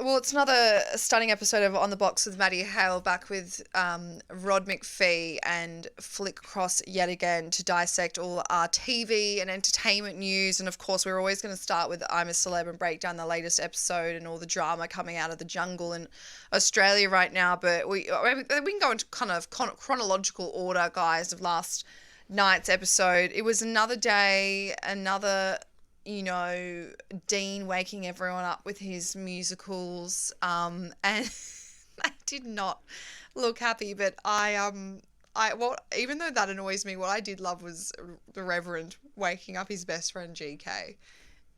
Well, it's another stunning episode of On the Box with Maddie Hale, back with Rod McPhee and Flick Cross yet again to dissect all our TV and entertainment news. And of course, we're always going to start with I'm a Celeb and break down the latest episode and all the drama coming out of the jungle in Australia right now. But we can go into kind of chronological order, guys, of last night's episode. It was another day, another... Dean waking everyone up with his musicals, and I did not look happy, but even though that annoys me, what I did love was the Reverend waking up his best friend GK,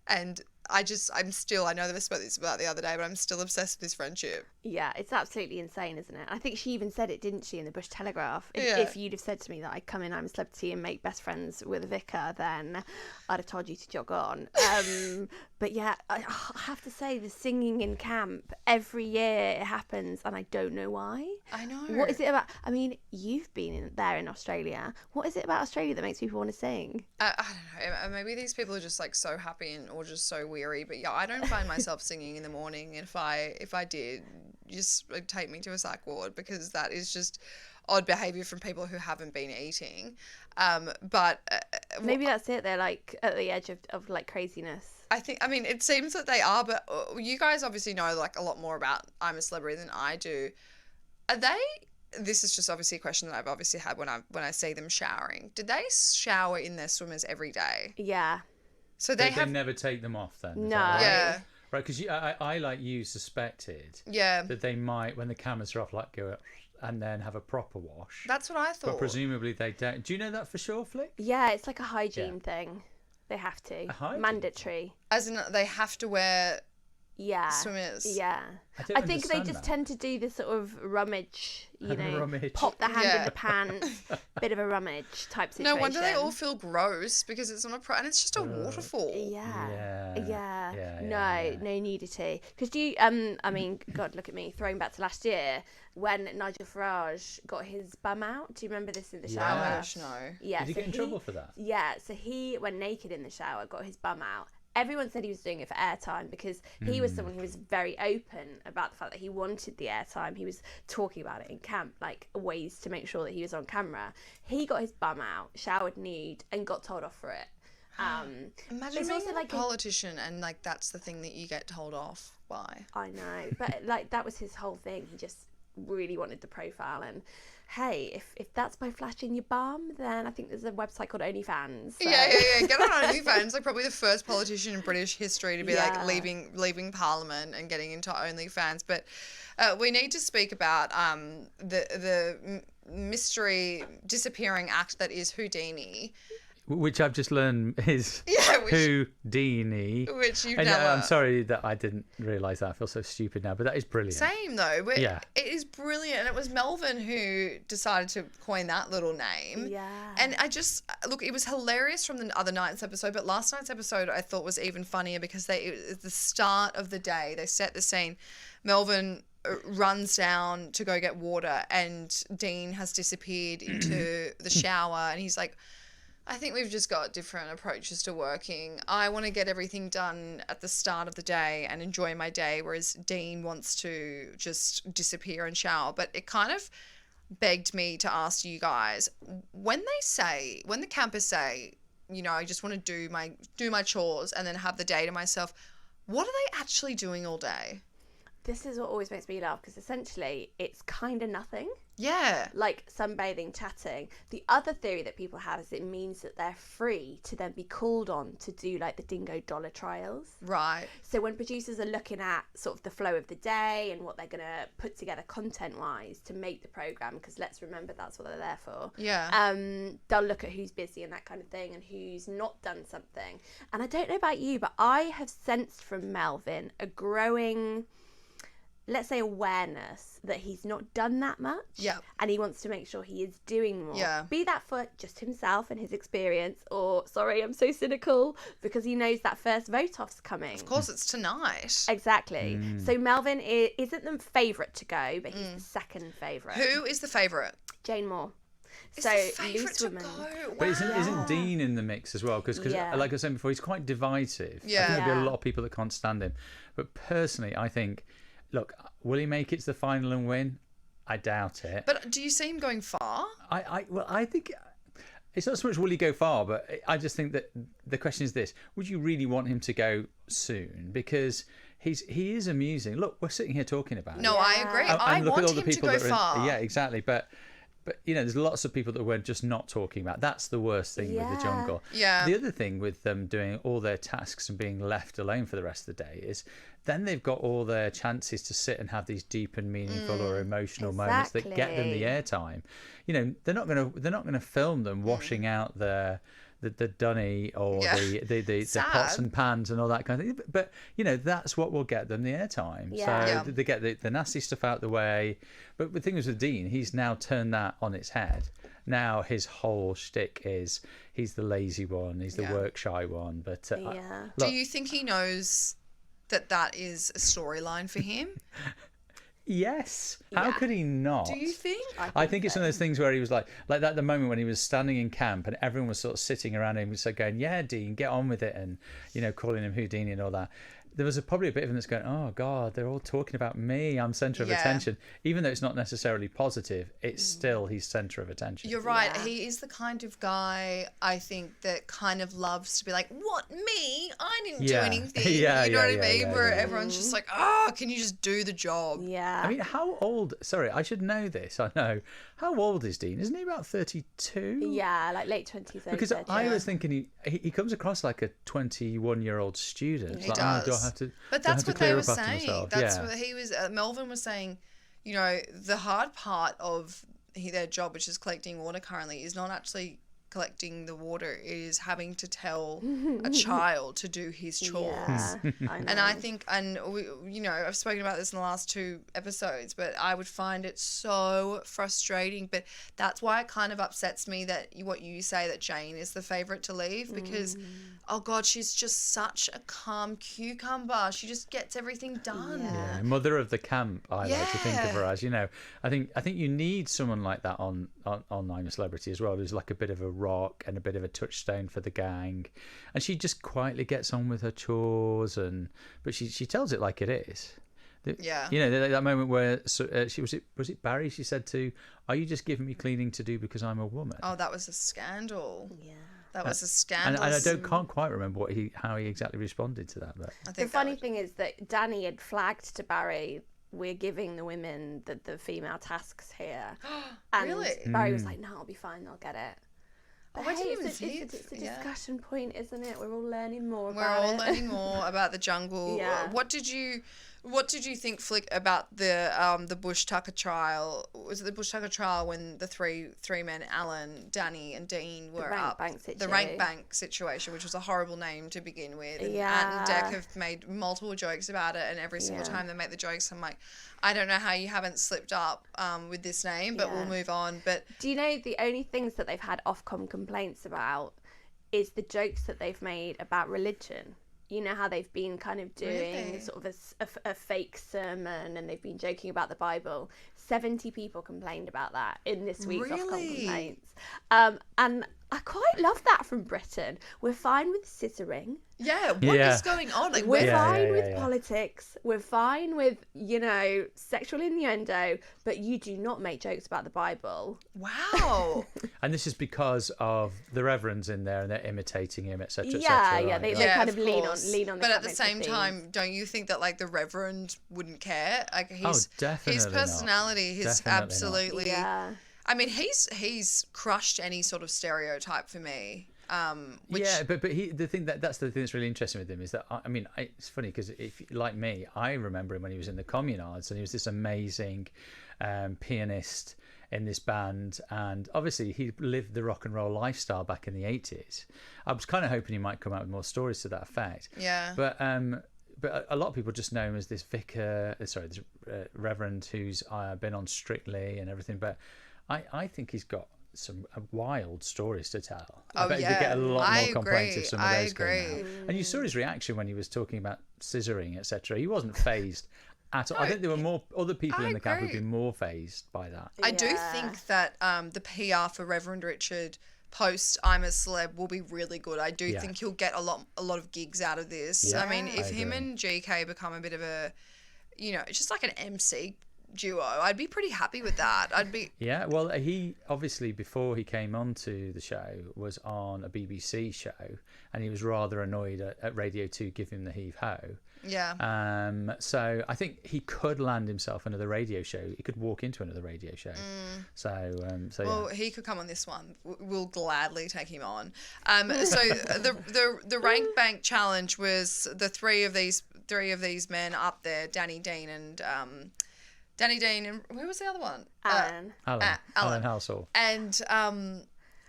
and I know I spoke this about the other day, but I'm still obsessed with this friendship. Yeah, it's absolutely insane, isn't it? I think she even said it, didn't she, in the Bush Telegraph? If you'd have said to me that I'd come in, I'm a celebrity, and make best friends with a vicar, then I'd have told you to jog on. But yeah, I have to say, the singing in camp, every year it happens, and I don't know why. I know. What is it about? I mean, you've been there in Australia. What is it about Australia that makes people want to sing? I don't know. Maybe these people are just like so happy or just so weary. But yeah, I don't find myself singing in the morning. If I did, just take me to a psych ward, because that is just odd behaviour from people who haven't been eating. But maybe that's it. They're like at the edge of like craziness. I mean, it seems that they are, but you guys obviously know like a lot more about I'm a Celebrity than I do. Are they? This is just obviously a question that I've obviously had when I see them showering. Do they shower in their swimmers every day? Yeah. So they never take them off then? No. Right? Yeah. Right, because I like you suspected that they might, when the cameras are off, like go and then have a proper wash. That's what I thought. But presumably they don't. Do you know that for sure, Flick? Yeah, it's like a hygiene thing. They have to. Mandatory. As in, they have to wear swimmers. Yeah. I think they just tend to do the sort of rummage, pop the hand in the pants, bit of a rummage type situation. No wonder they all feel gross, because it's on and it's just a waterfall. Yeah. No nudity. Because God, look at me, throwing back to last year when Nigel Farage got his bum out. Do you remember this in the shower? Gosh, no. Yeah. Did he get in trouble for that? Yeah, so he went naked in the shower, got his bum out. Everyone said he was doing it for airtime, because he was someone who was very open about the fact that he wanted the airtime. He was talking about it in camp, like ways to make sure that he was on camera. He got his bum out, showered nude, and got told off for it. Imagine being like a politician and like that's the thing that you get told off by. I know, but like that was his whole thing. He just really wanted the profile, and hey, if that's by flashing your bum, then I think there's a website called OnlyFans. So. Yeah. Get on OnlyFans. Like probably the first politician in British history to be like leaving Parliament and getting into OnlyFans. But we need to speak about the mystery disappearing act that is Houdini. Which I've just learned is Houdini. Which you've never... I'm sorry that I didn't realise that. I feel so stupid now, but that is brilliant. Same though. It is brilliant. And it was Melvin who decided to coin that little name. Yeah. And it was hilarious from the other night's episode, but last night's episode I thought was even funnier, because it was the start of the day. They set the scene. Melvin runs down to go get water, and Dean has disappeared into the shower, and he's like, I think we've just got different approaches to working. I want to get everything done at the start of the day and enjoy my day, whereas Dean wants to just disappear and shower. But it kind of begged me to ask you guys, when the campers say, I just want to do my chores and then have the day to myself, what are they actually doing all day? This is what always makes me laugh, because essentially it's kind of nothing. Yeah. Like sunbathing, chatting. The other theory that people have is it means that they're free to then be called on to do like the Dingo Dollar trials. Right. So when producers are looking at sort of the flow of the day and what they're going to put together content-wise to make the programme, because let's remember that's what they're there for. Yeah. They'll look at who's busy and that kind of thing and who's not done something. And I don't know about you, but I have sensed from Melvin a growing... let's say awareness that he's not done that much. Yeah. And he wants to make sure he is doing more. Yeah. Be that for just himself and his experience, or, sorry, I'm so cynical, because he knows that first vote-off's coming. Of course, it's tonight. Exactly. So Melvin isn't the favourite to go, but he's the second favourite. Who is the favourite? Jane Moore. Is so the favourite to Woman. go? Wow. But isn't Dean in the mix as well? Because like I was saying before, he's quite divisive. Yeah. I think there'll be a lot of people that can't stand him. But personally, I think look, will he make it to the final and win? I doubt it. But do you see him going far? I think it's not so much will he go far, but I just think that the question is this: would you really want him to go soon? Because he is amusing. Look, we're sitting here talking about it. No, I agree. I want him to go far. Yeah, exactly. But there's lots of people that we're just not talking about. That's the worst thing with the jungle. Yeah. The other thing with them doing all their tasks and being left alone for the rest of the day is then they've got all their chances to sit and have these deep and meaningful or emotional moments that get them the airtime. They're not gonna film them washing out the dunny or the pots and pans and all that kind of thing, but that's what will get them the airtime. So they get the nasty stuff out the way. But the thing is with Dean, he's now turned that on its head. Now his whole shtick is he's the lazy one, he's the work shy one. But do you think he knows that is a storyline for him? Yes. How could he not? Do you think? I think it's one of those things where he was like that the moment when he was standing in camp and everyone was sort of sitting around him, so going, "Yeah, Dean, get on with it," and calling him Houdini and all that. There was probably a bit of him that's going, "Oh God, they're all talking about me. I'm centre of attention." Even though it's not necessarily positive, it's still he's centre of attention. You're right. Yeah. He is the kind of guy, I think, that kind of loves to be like, "What, me? I didn't do anything." You know what I mean? Where everyone's just like, "Oh, can you just do the job?" Yeah. I mean, how old? Sorry, I should know this. I know. How old is Dean? Isn't he about 32? Yeah, like late 20s. Because I was thinking he comes across like a 21-year-old student. He like, does. Do I have to? But that's what they were saying. That's what he was. Melvin was saying. The hard part of their job, which is collecting water currently, is not actually collecting the water. It is having to tell a child to do his chores. Yeah, I know. And I think, and we, I've spoken about this in the last 2 episodes, but I would find it so frustrating. But that's why it kind of upsets me that what you say, that Jane is the favourite to leave, because oh God, she's just such a calm cucumber. She just gets everything done. Yeah, mother of the camp. I like to think of her as. I think you need someone like that on I'm a Celebrity as well. There's like a bit of a rock and a bit of a touchstone for the gang, and she just quietly gets on with her chores, but she tells it like it is. That moment where she was it Barry? She said to, "Are you just giving me cleaning to do because I'm a woman?" Oh, that was a scandal. Yeah. That was a scandal. And I can't quite remember how he exactly responded to that. But the funny thing is that Danny had flagged to Barry, "We're giving the women the female tasks here." And really? Barry was like, "No, I'll be fine. I'll get it." But I didn't even see it. It's a discussion point, isn't it? We're all learning more We're all learning more about the jungle. Yeah. What did you think, Flick, about the Bush Tucker trial? Was it the Bush Tucker trial when the three men, Alan, Danny, and Dean, were up? The rank bank situation, which was a horrible name to begin with. And Ant and Dec have made multiple jokes about it, and every single time they make the jokes, I'm like, I don't know how you haven't slipped up with this name, but we'll move on. But do you know the only things that they've had Ofcom complaints about is the jokes that they've made about religion? You know how they've been kind of doing sort of a fake sermon, and they've been joking about the Bible. 70 people complained about that in this week's Ofcom complaints. And I quite love that from Britain. We're fine with scissoring. Yeah, what is going on? Like, we're fine with politics. We're fine with, sexual innuendo, but you do not make jokes about the Bible. Wow. And this is because of the reverends in there, and they're imitating him, etc. They kind of lean on. But at the same time, don't you think that like the reverend wouldn't care? Like definitely his personality, absolutely. Yeah. I mean, he's crushed any sort of stereotype for me. But the thing that's really interesting with him is that it's funny because if like me, I remember him when he was in the Communards, and he was this amazing pianist in this band, and obviously he lived the rock and roll lifestyle back in the 80s. I was kind of hoping he might come out with more stories to that effect. Yeah. But a lot of people just know him as this this reverend who's been on Strictly and everything. But I think he's got some wild stories to tell. I bet he'd get a lot more complaints if some of those came out. And you saw his reaction when he was talking about scissoring, etc. He wasn't fazed at all. I think there were more other people in the camp who'd been more fazed by that. I do think that the PR for Reverend Richard post I'm a Celeb will be really good. I do think he'll get a lot of gigs out of this. Yeah, I mean, if him and GK become a bit of a you know, just like an MC duo, I'd be pretty happy with that. I'd be... Yeah, well, he obviously, before he came onto the show, was on a BBC show, and he was rather annoyed at Radio 2 giving him the heave-ho. Yeah. So I think he could land himself another radio show. He could walk into another radio show. So well, he could come on this one. We'll gladly take him on. So the rank bank challenge was the three of these men up there, Danny Dean and who was the other one? Alan Halsall. And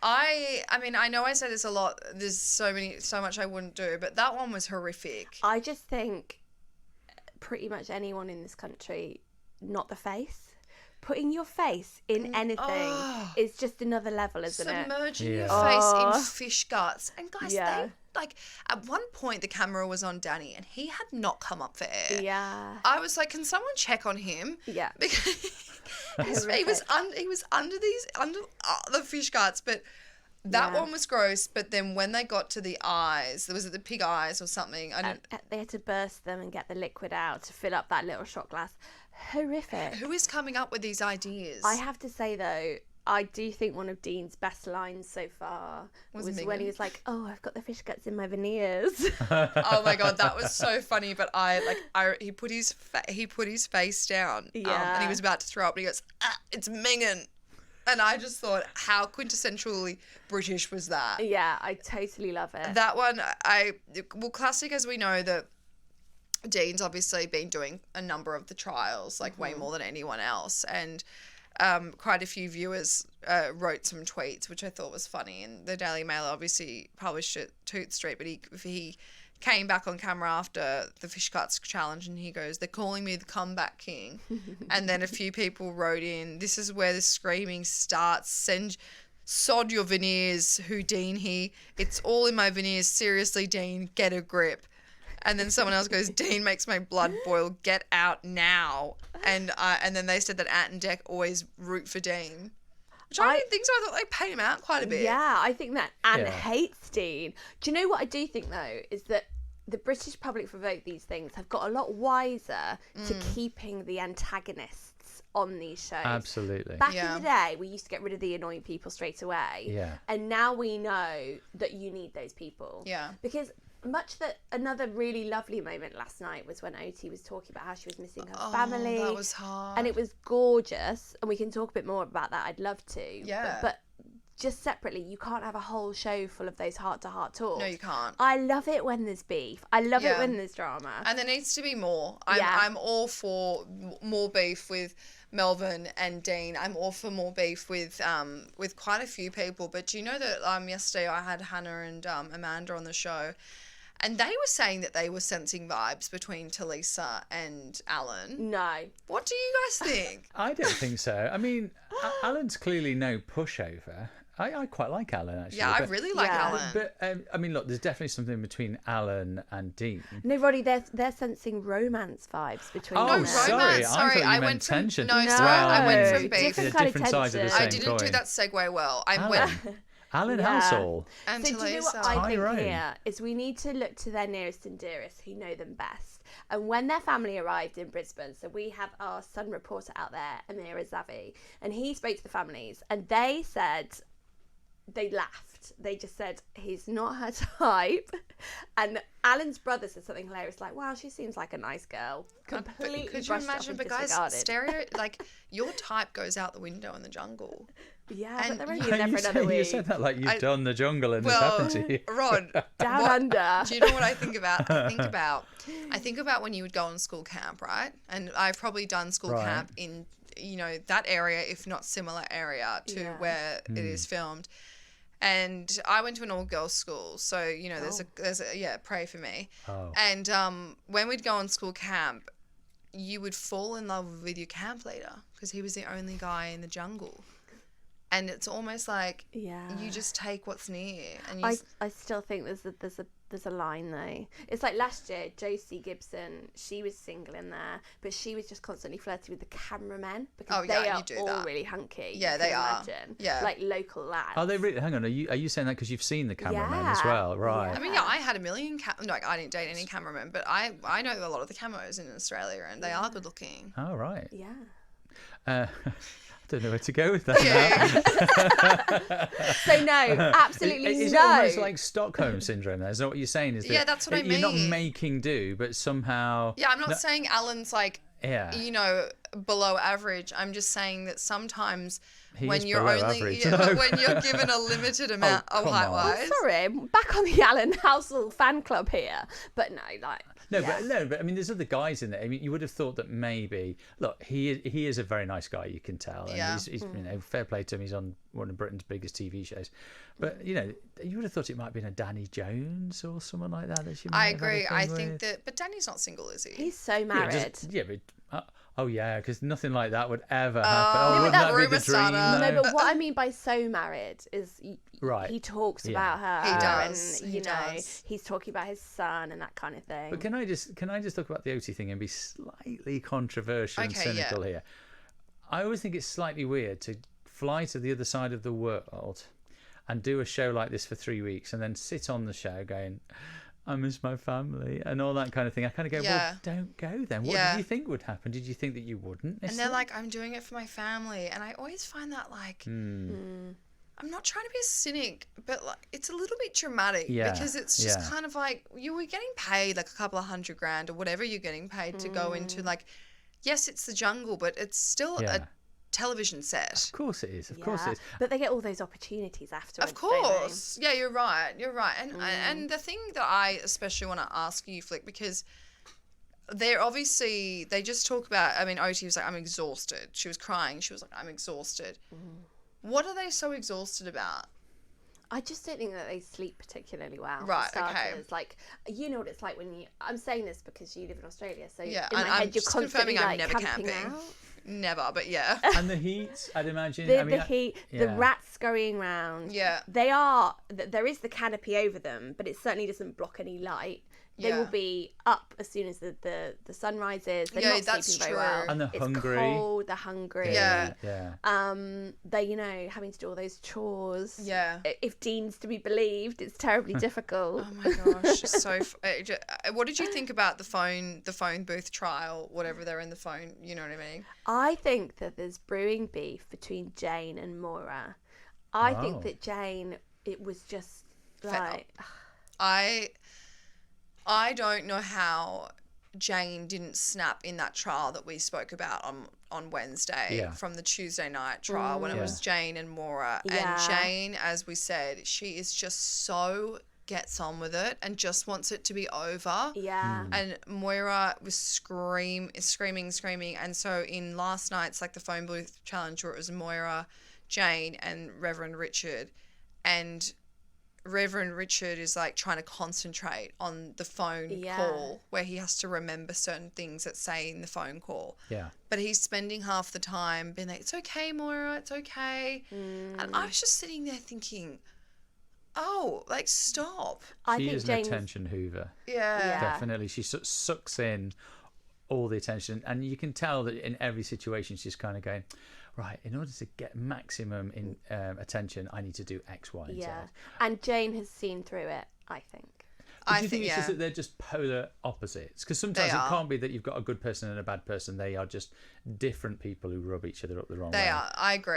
I mean, I know I say this a lot. There's so much I wouldn't do, but that one was horrific. I just think pretty much anyone in this country, not the face. Putting your face in anything is just another level, isn't it? Submerging your face in fish guts. And guys, they, like, at one point the camera was on Danny and he had not come up for air. Yeah. I was like, can someone check on him? Yeah. Because he was under the fish guts, but that one was gross. But then when they got to the eyes, was it the pig eyes or something? They had to burst them and get the liquid out to fill up that little shot glass. Horrific. Who is coming up with these ideas? I have to say though, I do think one of Dean's best lines so far was when he was like, "Oh, I've got the fish guts in my veneers." Oh my god, that was so funny. But he put his face down. And he was about to throw up, and he goes, "It's minging." And I just thought, how quintessentially British was that? Yeah, I totally love it. That one, classic as we know that Dean's obviously been doing a number of the trials, like way more than anyone else. And quite a few viewers wrote some tweets, which I thought was funny. And the Daily Mail obviously published it, Toot Street, but he came back on camera after the fish cuts challenge and he goes, "They're calling me the comeback king." And then a few people wrote in, "This is where the screaming starts. Sod your veneers, Houdini. It's all in my veneers. Seriously, Dean, get a grip." And then someone else goes, "Dean makes my blood boil. Get out now." And then they said that Ant and Dec always root for Dean. Which I didn't think so. I thought they paid him out quite a bit. Yeah, I think that Ant hates Dean. Do you know what I do think though is that the British public for Vote these things have got a lot wiser to keeping the antagonists on these shows. Absolutely. Back in the day, we used to get rid of the annoying people straight away. Yeah. And now we know that you need those people. Yeah. Because another really lovely moment last night was when Oti was talking about how she was missing her family. That was hard. And it was gorgeous. And we can talk a bit more about that. I'd love to. Yeah. But just separately, you can't have a whole show full of those heart-to-heart talks. No, you can't. I love it when there's beef. I love it when there's drama. And there needs to be more. I'm all for more beef with Melvin and Dean. I'm all for more beef with quite a few people. But do you know that yesterday I had Hannah and Amanda on the show, and they were saying that they were sensing vibes between Talisa and Alan. No. What do you guys think? I don't think so. I mean, Alan's clearly no pushover. I quite like Alan, actually. Yeah, I really like Alan. But, I mean, look, there's definitely something between Alan and Dean. No, Roddy, they're sensing romance vibes between them. Oh, sorry. I went from tension. No, sorry, I went from beef. Different sides of the same I didn't do that segue well. Alan Halsall. And so Talisa. do you know what I think here is we need to look to their nearest and dearest who know them best. And when their family arrived in Brisbane, so we have our Sun reporter out there, Amira Zavi, and he spoke to the families and they said, they laughed. They just said, he's not her type. And Alan's brother said something hilarious like, "Wow, she seems like a nice girl." Completely could you imagine? But guys, your type goes out the window in the jungle. Yeah, and but they're only in there for another week. You said that like you've done the jungle and it's happened to you. Rod, down under. Do you know what I think about? I think about when you would go on school camp, right? And I've probably done school camp in, that area, if not similar area to where it is filmed. And I went to an all-girls school, so there's a pray for me. Oh. And when we'd go on school camp, you would fall in love with your camp leader because he was the only guy in the jungle. and it's almost like Yeah. you just take what's near. And you I still think there's a line though. It's like last year, Josie Gibson, she was single in there, but she was just constantly flirting with the cameramen because they are all really hunky. Yeah, they are. Imagine. Yeah, like local lads. Are they really? Hang on, are you saying that because you've seen the cameramen as well, right? I mean, yeah, I had a million. I didn't date any cameramen, but I know a lot of the camos in Australia, and they are good looking. Oh, right. Yeah. I don't know where to go with that. So no, absolutely is no. It almost like Stockholm syndrome? Is that what you're saying? Is that Yeah, that's what I mean. You're not making do, but somehow. Yeah, I'm not saying Alan's like, you know, below average. I'm just saying that sometimes when you're when you're given a limited amount of height-wise. Sorry, back on the Alan Housel fan club here, but no, like. But I mean, there's other guys in there. I mean, you would have thought that maybe. Look, he is a very nice guy. You can tell. And he's you know, fair play to him. He's on one of Britain's biggest TV shows. But you know, you would have thought it might have been a Danny Jones or someone like that. I agree. I think that, but Danny's not single, is he? He's so married. Because nothing like that would ever happen. Wouldn't that be the dream? No, but what I mean by so married is he talks about her. He does. And, you know, he's talking about his son and that kind of thing. But can I just talk about the OT thing and be slightly controversial and cynical here? I always think it's slightly weird to fly to the other side of the world and do a show like this for 3 weeks and then sit on the show going, I miss my family and all that kind of thing. I kind of go, well, don't go then. What did you think would happen? Did you think that you wouldn't? And they're like, I'm doing it for my family. And I always find that like, I'm not trying to be a cynic, but like, it's a little bit dramatic because it's just kind of like, you were getting paid like a couple of $100,000 or whatever you're getting paid to go into, like, yes, it's the jungle, but it's still a television set. Of course it is. Of course it is. But they get all those opportunities afterwards. Of course. Yeah, you're right. And the thing that I especially want to ask you, Flick, because they just talk about, I mean, OT was like, I'm exhausted. She was crying. She was like, I'm exhausted. What are they so exhausted about? I just don't think that they sleep particularly well. Right, okay. Like, you know what it's like when you... I'm saying this because you live in Australia, so in and my head you're constantly confirming like I'm never camping camping. out. Never, but yeah. And the heat, I'd imagine. The heat, the rats scurrying around. Yeah. There is the canopy over them, but it certainly doesn't block any light. They will be up as soon as the sun rises. They're not sleeping very well. And they're hungry. It's cold, they're hungry. Yeah. They're, you know, having to do all those chores. Yeah. If Dean's to be believed, it's terribly difficult. Oh my gosh, so. What did you think about the phone booth trial? Whatever they're in the phone, you know what I mean? I think that there's brewing beef between Jane and Maura. I think that Jane, it was just like. I don't know how Jane didn't snap in that trial that we spoke about on Wednesday from the Tuesday night trial when it was Jane and Maura. And Jane, as we said, she is just so gets on with it and just wants it to be over. Yeah. And Moira was screaming. And so in last night's like the phone booth challenge where it was Moira, Jane and Reverend Richard, and Reverend Richard is like trying to concentrate on the phone call where he has to remember certain things that say in the phone call. Yeah. But he's spending half the time being like, it's okay, Moira, it's okay. And I was just sitting there thinking, oh, like, stop. She is an attention hoover. Yeah. Definitely. She sucks in all the attention. And you can tell that in every situation she's kind of going, right, in order to get maximum attention, I need to do X, Y, and Z. Yeah. And Jane has seen through it, I think. Do you think it's just that they're just polar opposites? Because sometimes it can't be that you've got a good person and a bad person. They are just different people who rub each other up the wrong way. They are. I agree.